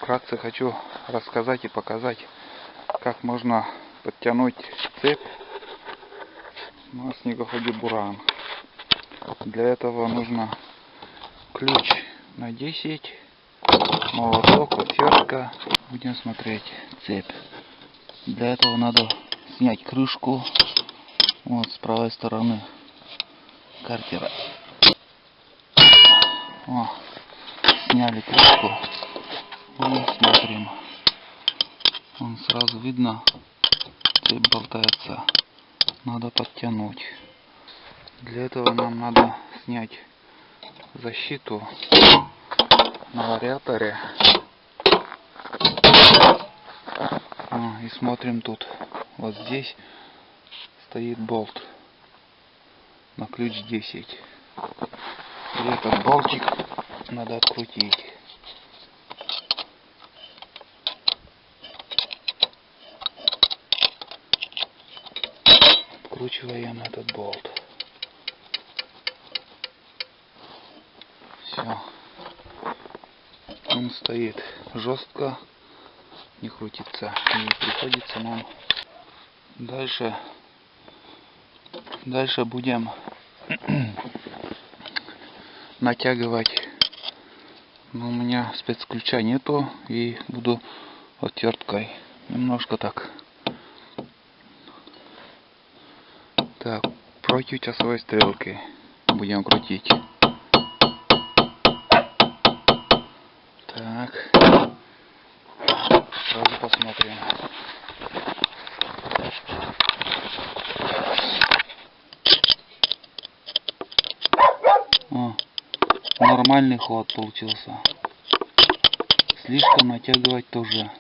Вкратце хочу рассказать и показать, как можно подтянуть цепь на снегоходе Буран. Для этого нужно ключ на 10, молоток, отвертка. Будем смотреть цепь. Для этого надо снять крышку вот с правой стороны картера. Сняли крышку и смотрим. Вон сразу видно, цепь болтается. Надо подтянуть. Для этого нам надо снять защиту на вариаторе. И смотрим тут. Вот здесь стоит болт на ключ 10. И этот болтик надо открутить. Откручиваем этот болт. Все. Он стоит жестко, не крутится. И приходится нам дальше будем натягивать. Но у меня спецключа нету, и буду отверткой немножко так против часовой стрелки будем крутить. Так, сразу посмотрим. Нормальный ход получился. Слишком натягивать тоже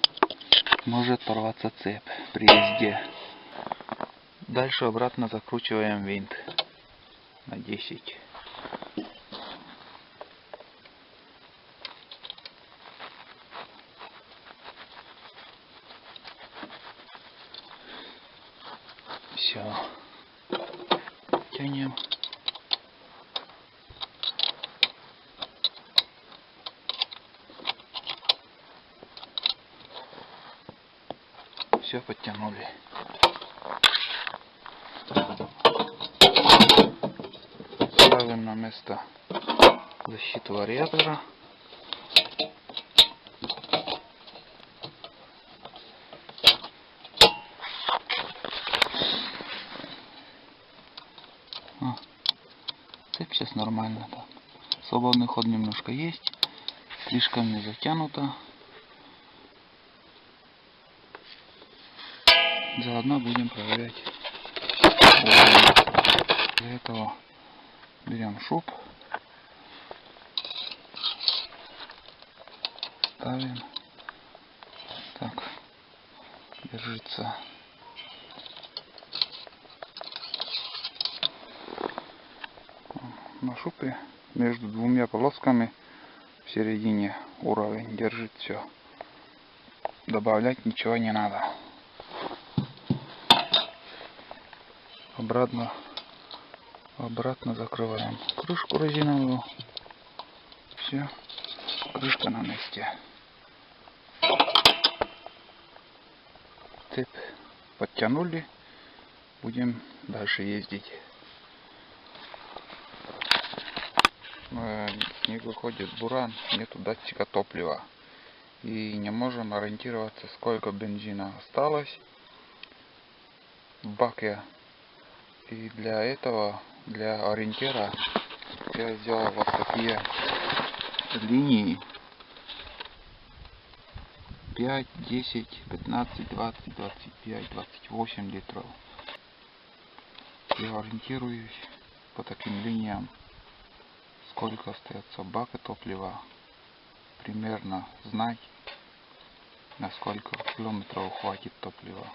может порваться цепь при езде. Дальше обратно закручиваем винт на 10. Все. Тянем. Все, подтянули. Ставим на место защиту вариатора. Цепь сейчас нормально. Так. Свободный ход немножко есть. Слишком не затянуто. Заодно будем проверять. Для этого берем шуп, ставим, так, держится. На шупе между двумя полосками в середине уровень держит все. Добавлять ничего не надо. Обратно закрываем крышку резиновую. Все, крышка на месте. Цепь подтянули, будем дальше ездить. В снегоходе Буран нету датчика топлива, и не можем ориентироваться, сколько бензина осталось в баке. И для этого, для ориентира, я сделал вот такие линии: 5, 10, 15, 20, 25, 28 литров. Я ориентируюсь по таким линиям, сколько остается бака топлива, примерно знать, на сколько километров хватит топлива.